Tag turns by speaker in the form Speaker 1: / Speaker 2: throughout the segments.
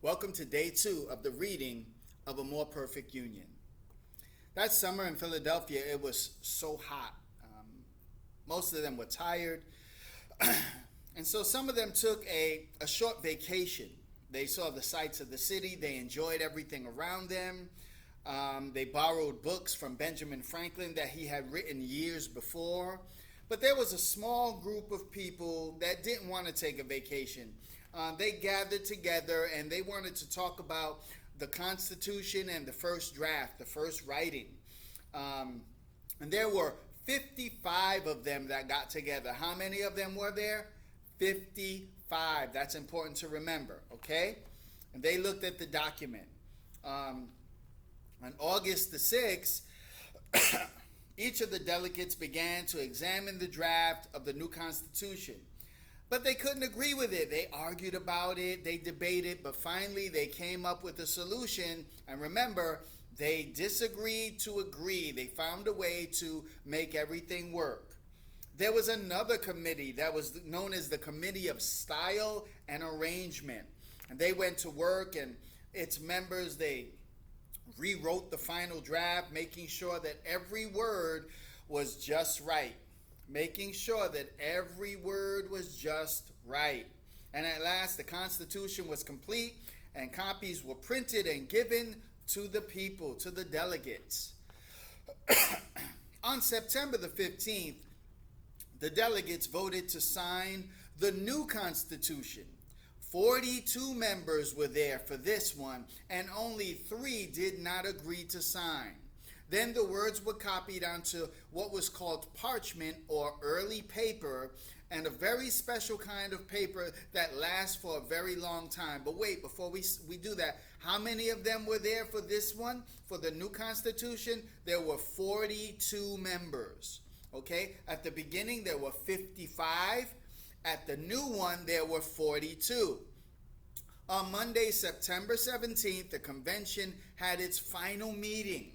Speaker 1: Welcome to day 2 of the reading of A More Perfect Union. That summer in Philadelphia, it was so hot. Most of them were tired. And so some of them took a short vacation. They saw the sights of the city. They enjoyed everything around them. They borrowed books from Benjamin Franklin that he had written years before. But there was a small group of people that didn't want to take a vacation. They gathered together and they wanted to talk about the Constitution and the first draft, the first writing. And there were 55 of them that got together. How many of them were there? 55. That's important to remember, okay? And they looked at the document. On August the 6th, each of the delegates began to examine the draft of the new Constitution. But they couldn't agree with it. They argued about it, they debated, but finally they came up with a solution. And remember, they disagreed to agree. They found a way to make everything work. There was another committee that was known as the Committee of Style and Arrangement. And they went to work, and its members, they rewrote the final draft, making sure that every word was just right. Making sure that every word was just right. And at last, the Constitution was complete, and copies were printed and given to the people, to the delegates. On September the 15th, the delegates voted to sign the new Constitution. 42 members were there for this one, and only 3 did not agree to sign. Then the words were copied onto what was called parchment or early paper, and a very special kind of paper that lasts for a very long time. But wait, before we do that, how many of them were there for this one, for the new Constitution? There were 42 members, okay? At the beginning, there were 55. At the new one, there were 42. On Monday, September 17th, the convention had its final meeting.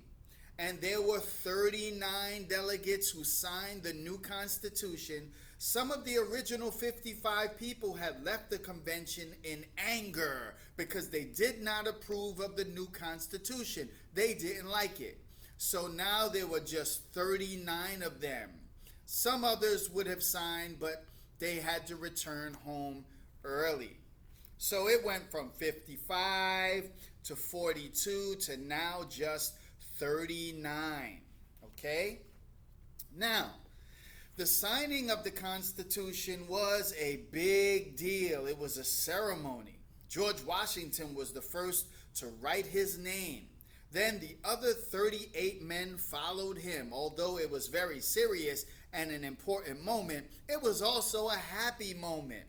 Speaker 1: And there were 39 delegates who signed the new Constitution. Some of the original 55 people had left the convention in anger because they did not approve of the new Constitution. They didn't like it. So now there were just 39 of them. Some others would have signed, but they had to return home early. So it went from 55 to 42 to now just 39. Okay? Now, the signing of the Constitution was a big deal. It was a ceremony. George Washington was the first to write his name. Then the other 38 men followed him. Although it was very serious and an important moment, it was also a happy moment.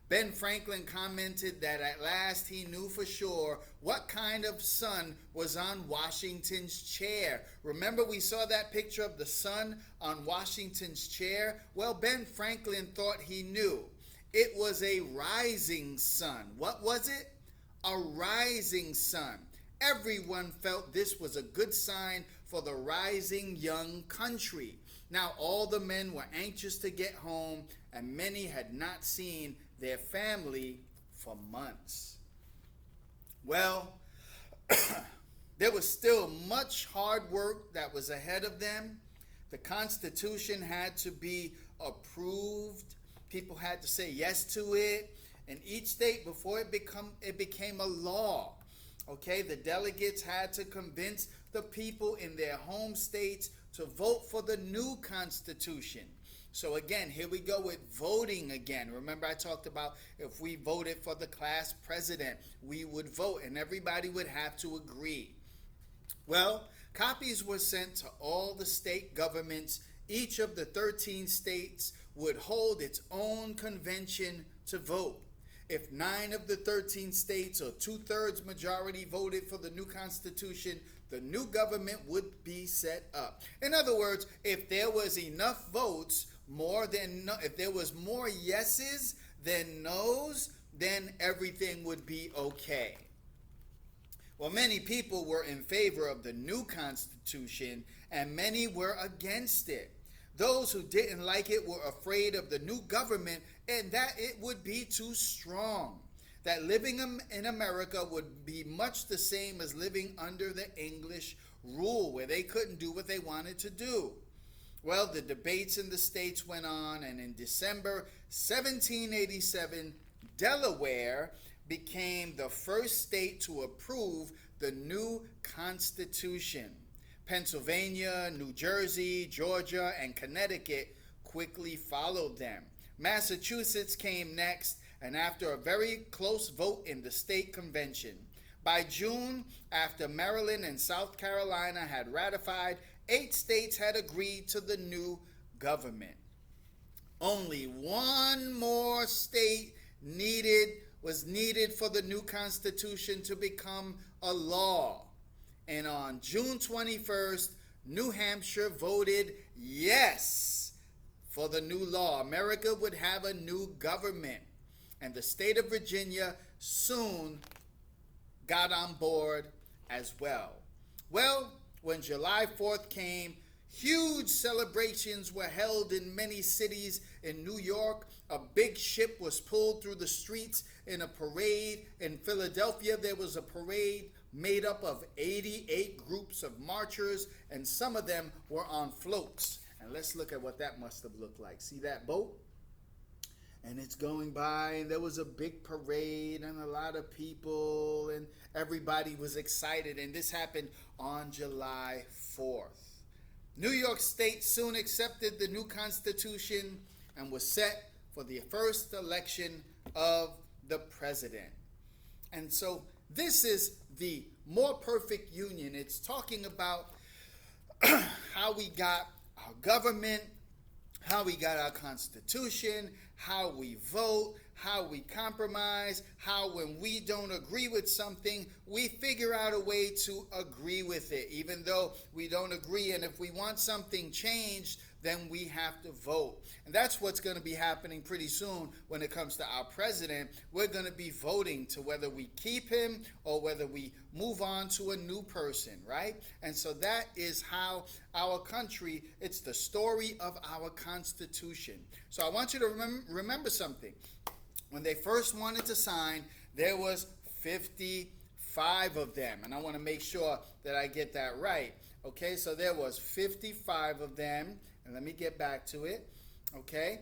Speaker 1: Ben Franklin commented that at last he knew for sure what kind of sun was on Washington's chair. Remember, we saw that picture of the sun on Washington's chair? Well, Ben Franklin thought he knew. It was a rising sun. What was it? A rising sun. Everyone felt this was a good sign for the rising young country. Now, all the men were anxious to get home, and many had not seen their family for months. Well, there was still much hard work that was ahead of them. The Constitution had to be approved. People had to say yes to it. And each state, before it became a law, okay, the delegates had to convince the people in their home states to vote for the new Constitution. So again, here we go with voting again. Remember, I talked about if we voted for the class president, we would vote and everybody would have to agree. Well, copies were sent to all the state governments. Each of the 13 states would hold its own convention to vote. If 9 of the 13 states, or 2/3 majority, voted for the new Constitution, the new government would be set up. In other words, if there was enough votes, if there was more yeses than no's, then everything would be okay. Well, many people were in favor of the new Constitution, and many were against it. Those who didn't like it were afraid of the new government and that it would be too strong. that living in America would be much the same as living under the English rule, where they couldn't do what they wanted to do. Well, the debates in the states went on, and in December 1787, Delaware became the first state to approve the new Constitution. Pennsylvania, New Jersey, Georgia, and Connecticut quickly followed them. Massachusetts came next, and after a very close vote in the state convention. By June, after Maryland and South Carolina had ratified, 8 states had agreed to the new government. Only one more state was needed for the new Constitution to become a law. And on June 21st, New Hampshire voted yes for the new law. America would have a new government. And the state of Virginia soon got on board as well. Well, when July 4th came, huge celebrations were held in many cities. In New York, a big ship was pulled through the streets in a parade. In Philadelphia, there was a parade made up of 88 groups of marchers, and some of them were on floats. And let's look at what that must have looked like. See that boat? And it's going by, and there was a big parade and a lot of people, and everybody was excited. And this happened on July 4th. New York State soon accepted the new Constitution and was set for the first election of the president. And so this is the more perfect union. It's talking about how we got our government, how we got our Constitution, how we vote, how we compromise, how when we don't agree with something, we figure out a way to agree with it, even though we don't agree. And if we want something changed, then we have to vote. And that's what's going to be happening pretty soon when it comes to our president. We're going to be voting to whether we keep him or whether we move on to a new person, right? And so that is how our country, it's the story of our Constitution. So I want you to remember something. When they first wanted to sign, there was 55 of them. And I want to make sure that I get that right. Okay, so there was 55 of them. And let me get back to it. Okay.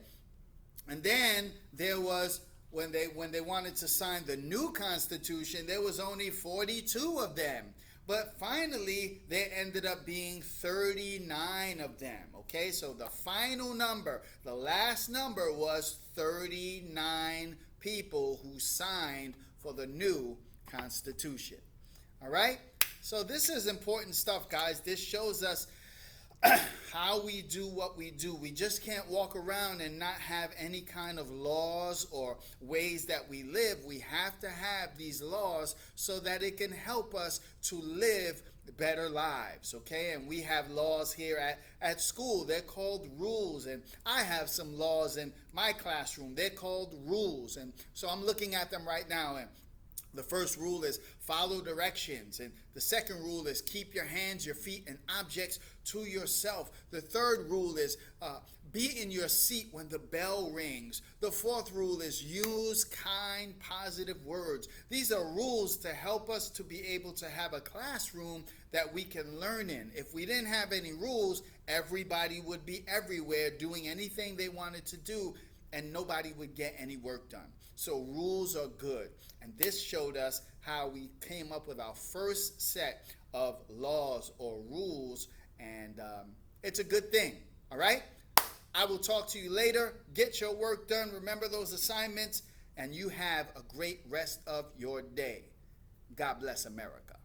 Speaker 1: And then there was, when they wanted to sign the new Constitution, there was only 42 of them. But finally, there ended up being 39 of them. Okay, so the final number, the last number was 39 people who signed for the new Constitution. All right, so this is important stuff, guys. This shows us how we do what we do. We just can't walk around and not have any kind of laws or ways that we live. We have to have these laws so that it can help us to live better lives, okay? And we have laws here at school. They're called rules, and I have some laws in my classroom. They're called rules, and so I'm looking at them right now. And the first rule is follow directions. And the second rule is keep your hands, your feet, and objects to yourself. The third rule is be in your seat when the bell rings. The fourth rule is use kind, positive words. These are rules to help us to be able to have a classroom that we can learn in. If we didn't have any rules, everybody would be everywhere doing anything they wanted to do, and nobody would get any work done. So rules are good. And this showed us how we came up with our first set of laws or rules. And it's a good thing. All right? I will talk to you later. Get your work done. Remember those assignments. And you have a great rest of your day. God bless America.